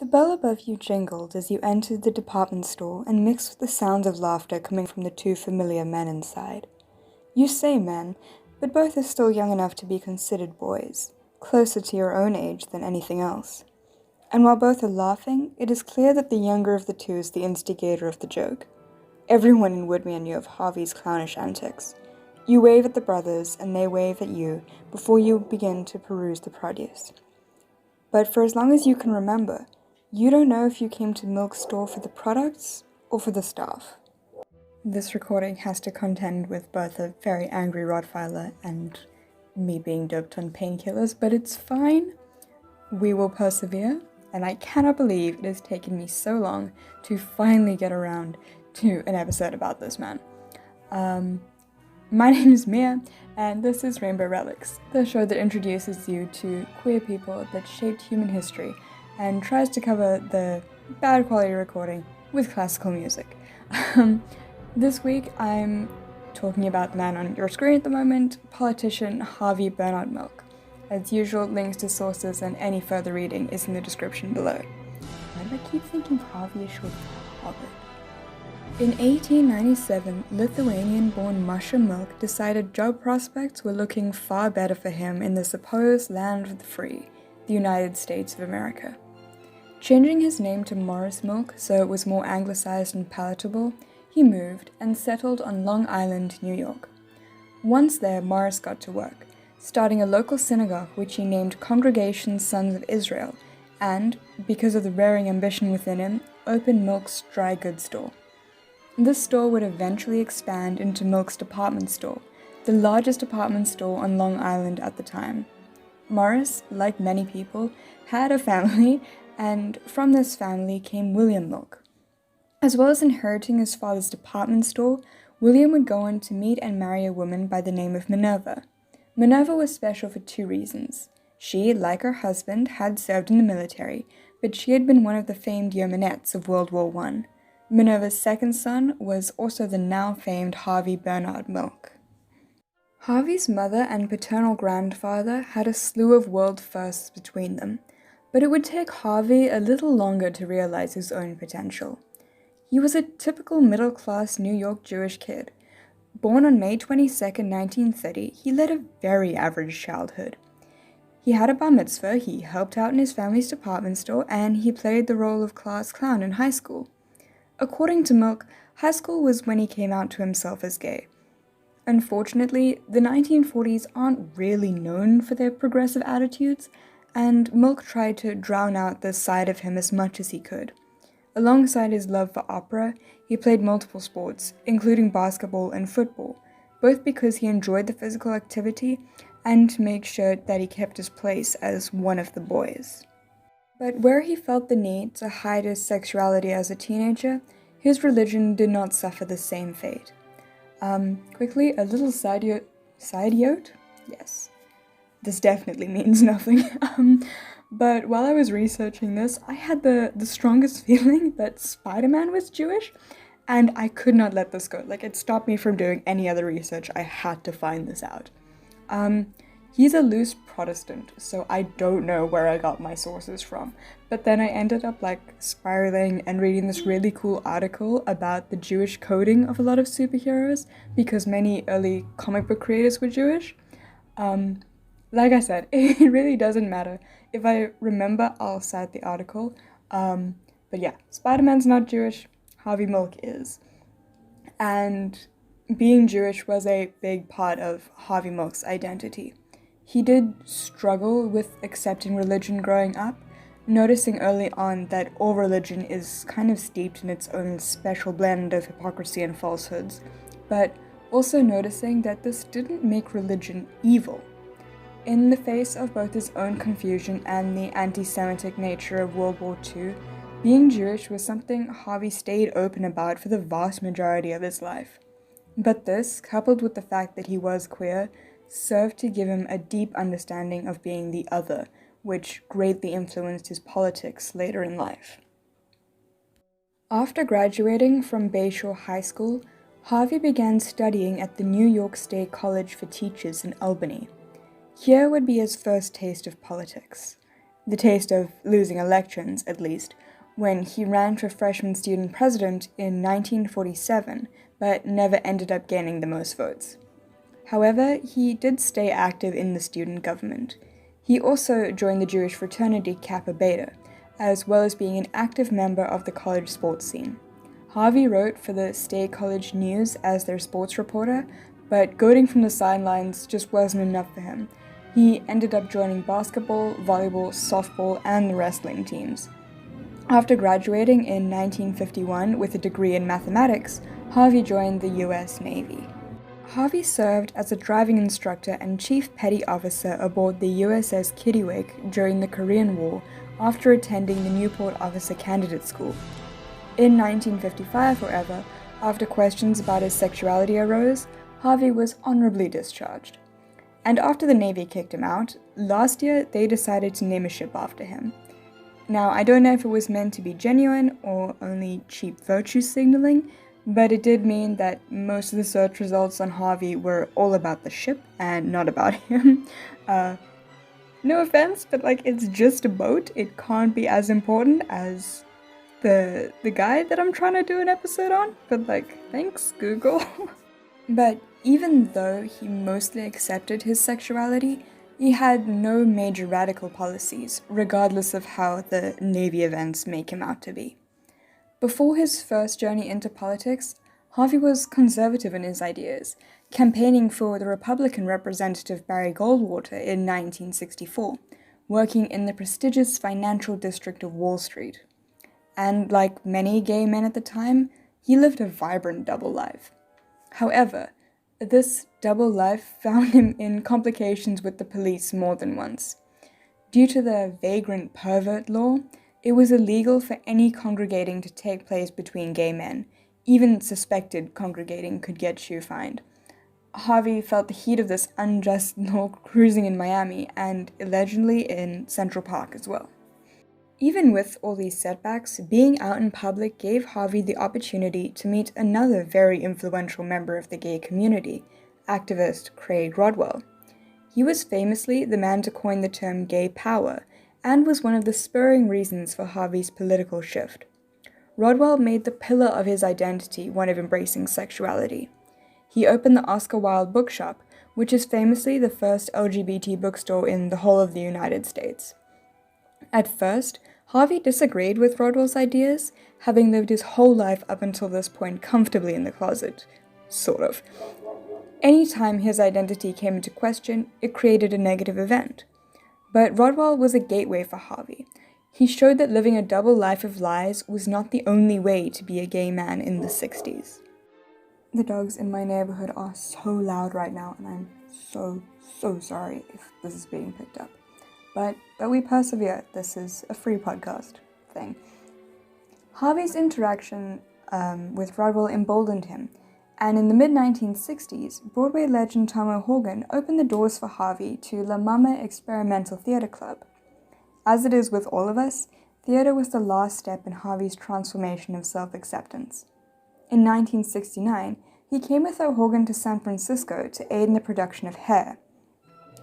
The bell above you jingled as you entered the department store and mixed with the sounds of laughter coming from the two familiar men inside. You say men, but both are still young enough to be considered boys, closer to your own age than anything else. And while both are laughing, it is clear that the younger of the two is the instigator of the joke. Everyone in Woodmere knew of Harvey's clownish antics. You wave at the brothers, and they wave at you before you begin to peruse the produce. But for as long as you can remember, you don't know if you came to Milk's store for the products or for the staff. This recording has to contend with both a very angry Rottweiler and me being doped on painkillers, but it's fine. We will persevere, and I cannot believe it has taken me so long to finally get around to an episode about this man. My name is Mia, and this is Rainbow Relics, the show that introduces you to queer people that shaped human history and tries to cover the bad quality recording with classical music. This week I'm talking about the man on your screen at the moment, politician Harvey Bernard Milk. As usual, links to sources and any further reading is in the description below. Why do I keep thinking Harvey is short for Harvard? In 1897, Lithuanian-born Masha Milk decided job prospects were looking far better for him in the supposed land of the free, the United States of America. Changing his name to Morris Milk so it was more anglicized and palatable, he moved and settled on Long Island, New York. Once there, Morris got to work, starting a local synagogue which he named Congregation Sons of Israel, and, because of the rearing ambition within him, opened Milk's dry goods store. This store would eventually expand into Milk's department store, the largest department store on Long Island at the time. Morris, like many people, had a family, and from this family came William Milk. As well as inheriting his father's department store, William would go on to meet and marry a woman by the name of Minerva. Minerva was special for two reasons. She, like her husband, had served in the military, but she had been one of the famed yeomanettes of World War I. Minerva's second son was also the now famed Harvey Bernard Milk. Harvey's mother and paternal grandfather had a slew of world firsts between them, but it would take Harvey a little longer to realize his own potential. He was a typical middle-class New York Jewish kid. Born on May 22, 1930, he led a very average childhood. He had a bar mitzvah, he helped out in his family's department store, and he played the role of class clown in high school. According to Milk, high school was when he came out to himself as gay. Unfortunately, the 1940s aren't really known for their progressive attitudes, and Milk tried to drown out this side of him as much as he could. Alongside his love for opera, he played multiple sports, including basketball and football, both because he enjoyed the physical activity and to make sure that he kept his place as one of the boys. But where he felt the need to hide his sexuality as a teenager, his religion did not suffer the same fate. Quickly, a little side note? Yes. This definitely means nothing. But while I was researching this, I had the strongest feeling that Spider-Man was Jewish, and I could not let this go. Like, it stopped me from doing any other research. I had to find this out. He's a loose Protestant, so I don't know where I got my sources from. But then I ended up spiraling and reading this really cool article about the Jewish coding of a lot of superheroes, because many early comic book creators were Jewish. Like I said, it really doesn't matter. If I remember, I'll cite the article. But yeah, Spider-Man's not Jewish, Harvey Milk is. And being Jewish was a big part of Harvey Milk's identity. He did struggle with accepting religion growing up, noticing early on that all religion is kind of steeped in its own special blend of hypocrisy and falsehoods, but also noticing that this didn't make religion evil. In the face of both his own confusion and the anti-Semitic nature of World War II, being Jewish was something Harvey stayed open about for the vast majority of his life. But this, coupled with the fact that he was queer, served to give him a deep understanding of being the other, which greatly influenced his politics later in life. After graduating from Bayshore High School, Harvey began studying at the New York State College for Teachers in Albany. Here would be his first taste of politics. the taste of losing elections at least, when he ran for freshman student president in 1947, but never ended up gaining the most votes. However, he did stay active in the student government. He also joined the Jewish fraternity Kappa Beta, as well as being an active member of the college sports scene. Harvey wrote for the State College News as their sports reporter, but goading from the sidelines just wasn't enough for him. He ended up joining basketball, volleyball, softball, and the wrestling teams. After graduating in 1951 with a degree in mathematics, Harvey joined the U.S. Navy. Harvey served as a driving instructor and chief petty officer aboard the USS Kittiwake during the Korean War after attending the Newport Officer Candidate School. In 1955, however, after questions about his sexuality arose, Harvey was honorably discharged. And after the Navy kicked him out, last year they decided to name a ship after him. Now, I don't know if it was meant to be genuine or only cheap virtue signaling, but it did mean that most of the search results on Harvey were all about the ship and not about him. No offense, but it's just a boat. It can't be as important as the guy that I'm trying to do an episode on, but thanks Google. But even though he mostly accepted his sexuality, he had no major radical policies, regardless of how the Navy events make him out to be. Before his first journey into politics, Harvey was conservative in his ideas, campaigning for the Republican Representative Barry Goldwater in 1964, working in the prestigious financial district of Wall Street. And like many gay men at the time, he lived a vibrant double life. However, this double life found him in complications with the police more than once. Due to the vagrant pervert law, it was illegal for any congregating to take place between gay men. Even suspected congregating could get you fined. Harvey felt the heat of this unjust law cruising in Miami and allegedly in Central Park as well. Even with all these setbacks, being out in public gave Harvey the opportunity to meet another very influential member of the gay community, activist Craig Rodwell. He was famously the man to coin the term gay power, and was one of the spurring reasons for Harvey's political shift. Rodwell made the pillar of his identity one of embracing sexuality. He opened the Oscar Wilde Bookshop, which is famously the first LGBT bookstore in the whole of the United States. At first, Harvey disagreed with Rodwell's ideas, having lived his whole life up until this point comfortably in the closet. Sort of. Anytime his identity came into question, it created a negative event. But Rodwell was a gateway for Harvey. He showed that living a double life of lies was not the only way to be a gay man in the 60s. The dogs in my neighborhood are so loud right now, and I'm so sorry if this is being picked up. But we persevere. This is a free podcast thing. Harvey's interaction with Rodwell emboldened him, and in the mid-1960s, Broadway legend Tom O'Hagan opened the doors for Harvey to La Mama Experimental Theatre Club. As it is with all of us, theatre was the last step in Harvey's transformation of self-acceptance. In 1969, he came with O'Hagan to San Francisco to aid in the production of Hair.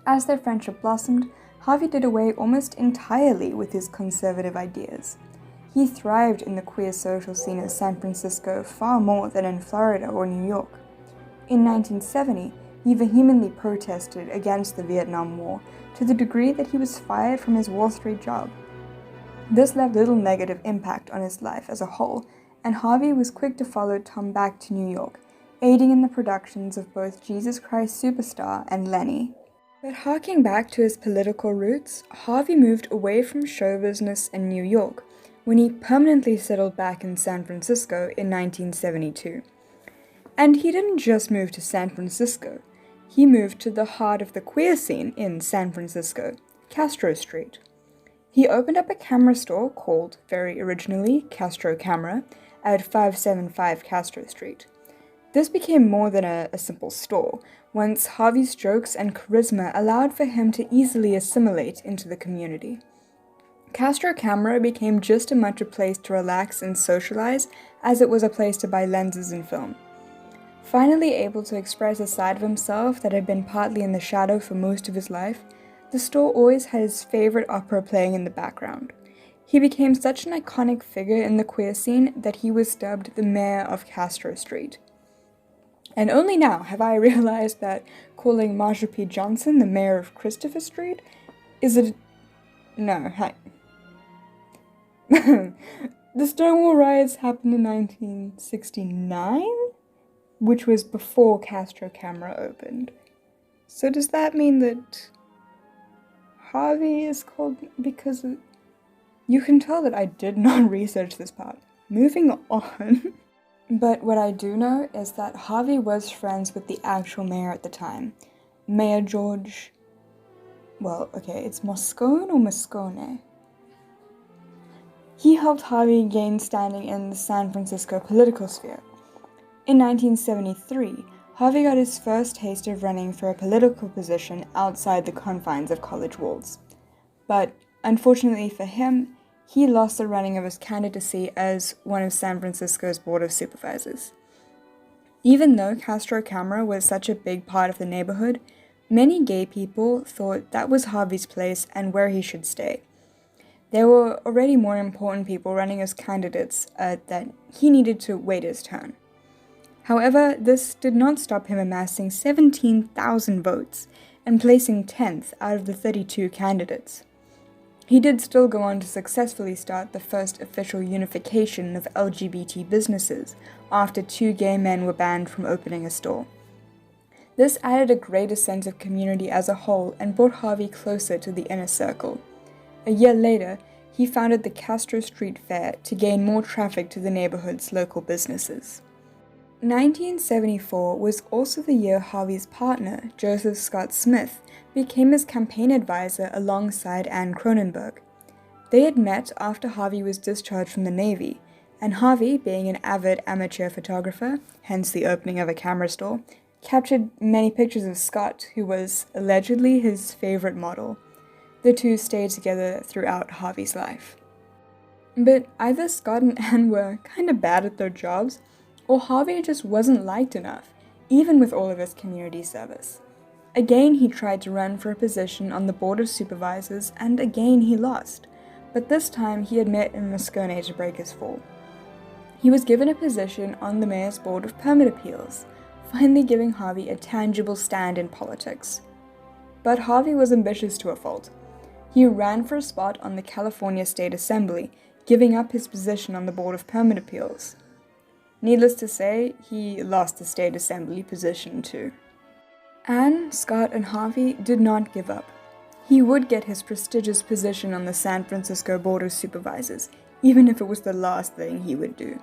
As their friendship blossomed, Harvey did away almost entirely with his conservative ideas. He thrived in the queer social scene of San Francisco far more than in Florida or New York. In 1970, he vehemently protested against the Vietnam War to the degree that he was fired from his Wall Street job. This left little negative impact on his life as a whole, and Harvey was quick to follow Tom back to New York, aiding in the productions of both Jesus Christ Superstar and Lenny. But harking back to his political roots, Harvey moved away from show business in New York when he permanently settled back in San Francisco in 1972. And he didn't just move to San Francisco, he moved to the heart of the queer scene in San Francisco, Castro Street. He opened up a camera store called, very originally, Castro Camera, at 575 Castro Street. This became more than a simple store, once Harvey's jokes and charisma allowed for him to easily assimilate into the community. Castro Camera became just as much a place to relax and socialize as it was a place to buy lenses and film. Finally able to express a side of himself that had been partly in the shadow for most of his life, The store always had his favorite opera playing in the background. He became such an iconic figure in the queer scene that he was dubbed the mayor of Castro Street. And only now have I realized that calling Marsha P. Johnson the mayor of Christopher Street is a... No, The Stonewall riots happened in 1969, which was before Castro Camera opened. So does that mean that Harvey is called because of... You can tell that I did not research this part. Moving on. But what I do know is that Harvey was friends with the actual mayor at the time, Mayor George... Well, okay, it's Moscone or Moscone? He helped Harvey gain standing in the San Francisco political sphere. In 1973, Harvey got his first taste of running for a political position outside the confines of college walls. But, unfortunately for him, he lost the running of his candidacy as one of San Francisco's Board of Supervisors. Even though Castro Camera was such a big part of the neighborhood, many gay people thought that was Harvey's place and where he should stay. There were already more important people running as candidates that he needed to wait his turn. However, this did not stop him amassing 17,000 votes and placing 10th out of the 32 candidates. He did still go on to successfully start the first official unification of LGBT businesses after 2 gay men were banned from opening a store. This added a greater sense of community as a whole and brought Harvey closer to the inner circle. A year later, he founded the Castro Street Fair to gain more traffic to the neighborhood's local businesses. 1974 was also the year Harvey's partner, Joseph Scott Smith, became his campaign advisor alongside Anne Cronenberg. They had met after Harvey was discharged from the Navy, and Harvey, being an avid amateur photographer, hence the opening of a camera store, captured many pictures of Scott, who was allegedly his favorite model. The two stayed together throughout Harvey's life. But either Scott and Anne were kinda bad at their jobs, or Harvey just wasn't liked enough, even with all of his community service. Again, he tried to run for a position on the Board of Supervisors, and again he lost, but this time he had met in Moscone to break his fall. He was given a position on the Mayor's Board of Permit Appeals, finally giving Harvey a tangible stand in politics. But Harvey was ambitious to a fault. He ran for a spot on the California State Assembly, giving up his position on the Board of Permit Appeals. Needless to say, he lost the State Assembly position too. Anne, Scott, and Harvey did not give up. He would get his prestigious position on the San Francisco Board of Supervisors, even if it was the last thing he would do.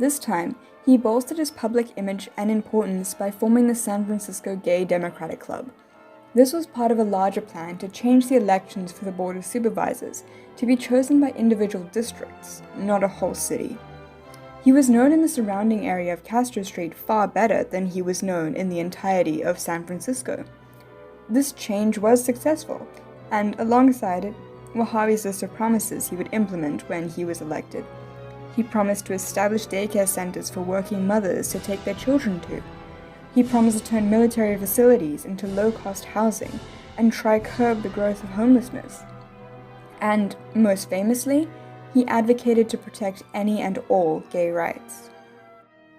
This time, he bolstered his public image and importance by forming the San Francisco Gay Democratic Club. This was part of a larger plan to change the elections for the Board of Supervisors to be chosen by individual districts, not a whole city. He was known in the surrounding area of Castro Street far better than he was known in the entirety of San Francisco. This change was successful, and alongside it were Harvey's list of promises he would implement when he was elected. He promised to establish daycare centers for working mothers to take their children to. He promised to turn military facilities into low-cost housing and try curb the growth of homelessness. And, most famously, he advocated to protect any and all gay rights.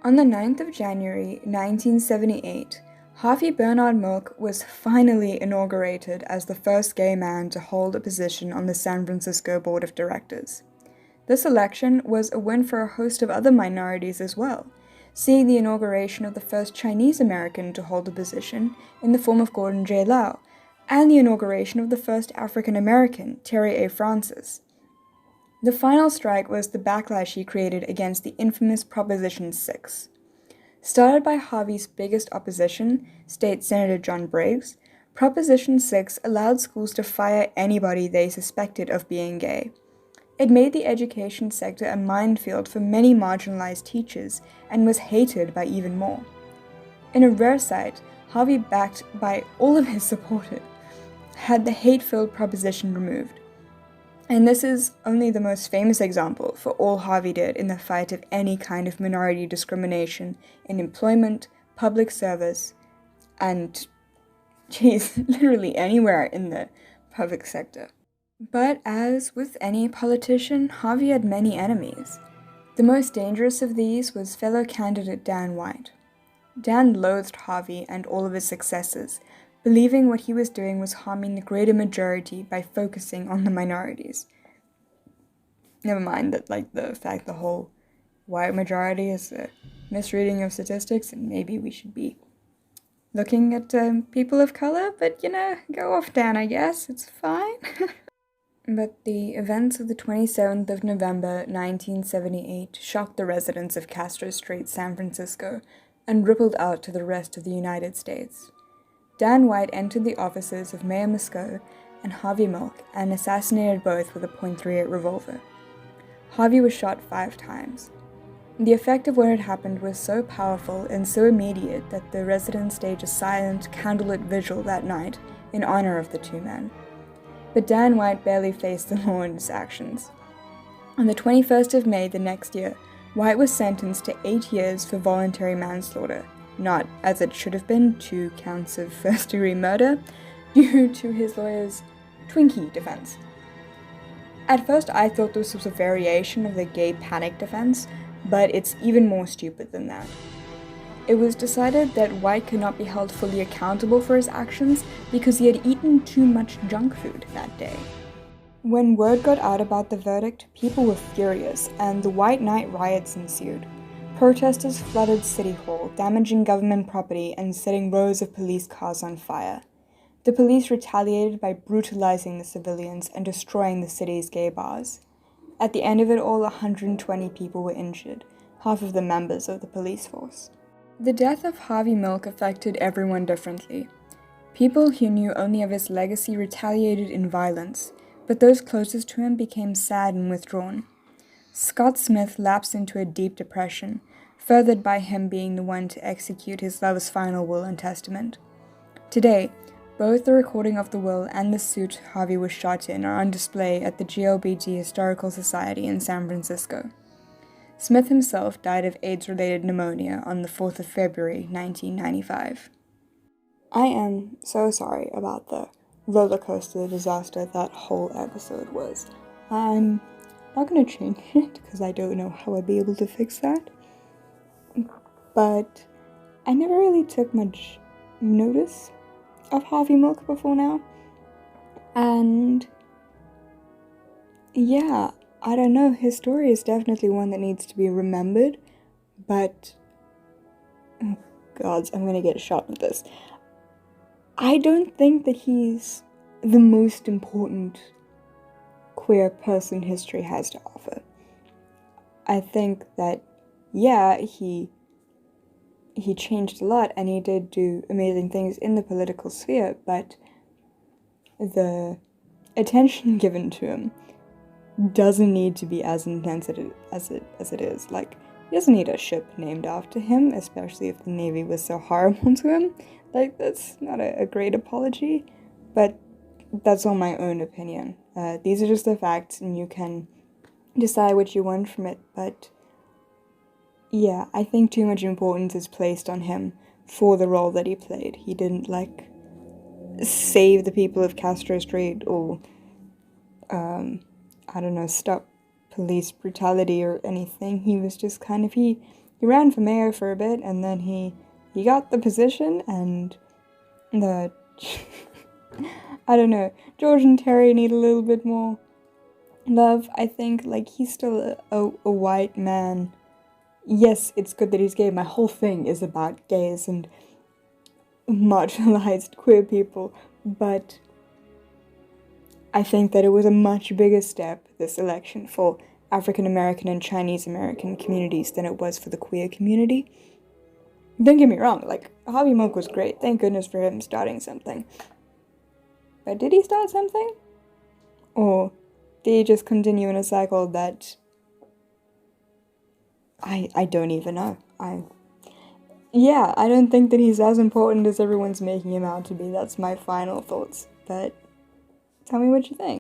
On the 9th of January 1978, Harvey Bernard Milk was finally inaugurated as the first gay man to hold a position on the San Francisco Board of Directors. This election was a win for a host of other minorities as well, seeing the inauguration of the first Chinese American to hold a position in the form of Gordon J. Lau, and the inauguration of the first African American, Terry A. Francis. The final strike was the backlash he created against the infamous Proposition 6. Started by Harvey's biggest opposition, State Senator John Briggs, Proposition 6 allowed schools to fire anybody they suspected of being gay. It made the education sector a minefield for many marginalized teachers and was hated by even more. In a rare sight, Harvey, backed by all of his supporters, had the hate-filled proposition removed. And this is only the most famous example for all Harvey did in the fight of any kind of minority discrimination in employment, public service, and Geez, literally anywhere in the public sector. But as with any politician, Harvey had many enemies. The most dangerous of these was fellow candidate Dan White. Dan loathed Harvey and all of his successors, believing what he was doing was harming the greater majority by focusing on the minorities. Never mind that, the fact the whole white majority is a misreading of statistics, and maybe we should be looking at people of color, but go off, Dan, I guess. It's fine. But the events of the 27th of November 1978 shocked the residents of Castro Street, San Francisco, and rippled out to the rest of the United States. Dan White entered the offices of Mayor Musco and Harvey Milk and assassinated both with a .38 revolver. Harvey was shot 5 times. The effect of what had happened was so powerful and so immediate that the residents staged a silent, candlelit vigil that night in honor of the 2 men. But Dan White barely faced the law in his actions. On the 21st of May the next year, White was sentenced to 8 years for voluntary manslaughter, not, as it should have been, 2 counts of first-degree murder, due to his lawyer's Twinkie defense. At first I thought this was a variation of the gay panic defense, but it's even more stupid than that. It was decided that White could not be held fully accountable for his actions because he had eaten too much junk food that day. When word got out about the verdict, people were furious, and the White Night riots ensued. Protesters flooded City Hall, damaging government property and setting rows of police cars on fire. The police retaliated by brutalizing the civilians and destroying the city's gay bars. At the end of it all, 120 people were injured, half of them members of the police force. The death of Harvey Milk affected everyone differently. People who knew only of his legacy retaliated in violence, but those closest to him became sad and withdrawn. Scott Smith lapsed into a deep depression, furthered by him being the one to execute his love's final will and testament. Today, both the recording of the will and the suit Harvey was shot in are on display at the GLBT Historical Society in San Francisco. Smith himself died of AIDS-related pneumonia on the 4th of February, 1995. I am so sorry about the roller coaster disaster that whole episode was. I'm not going to change it because I don't know how I'd be able to fix that. But I never really took much notice of Harvey Milk before now. And yeah, I don't know, his story is definitely one that needs to be remembered, but oh gods, I'm gonna get shot with this. I don't think that he's the most important queer person history has to offer. I think that, yeah, he changed a lot and he did do amazing things in the political sphere, but the attention given to him doesn't need to be as intense as it is. Like, he doesn't need a ship named after him, especially if the Navy was so horrible to him. Like, that's not a great apology, but that's all my own opinion. These are just the facts, and you can decide what you want from it, but yeah, I think too much importance is placed on him for the role that he played. He didn't, save the people of Castro Street or, stop police brutality or anything. He was just he ran for mayor for a bit, and then he got the position, and the, George and Terry need a little bit more love, I think. He's still a white man. Yes, it's good that he's gay. My whole thing is about gays and marginalized queer people, but I think that it was a much bigger step, this election, for African American and Chinese American communities than it was for the queer community. Don't get me wrong, Harvey Milk was great. Thank goodness for him starting something. But did he start something? Or did he just continue in a cycle that I don't even know. I don't think that he's as important as everyone's making him out to be. That's my final thoughts. But tell me what you think.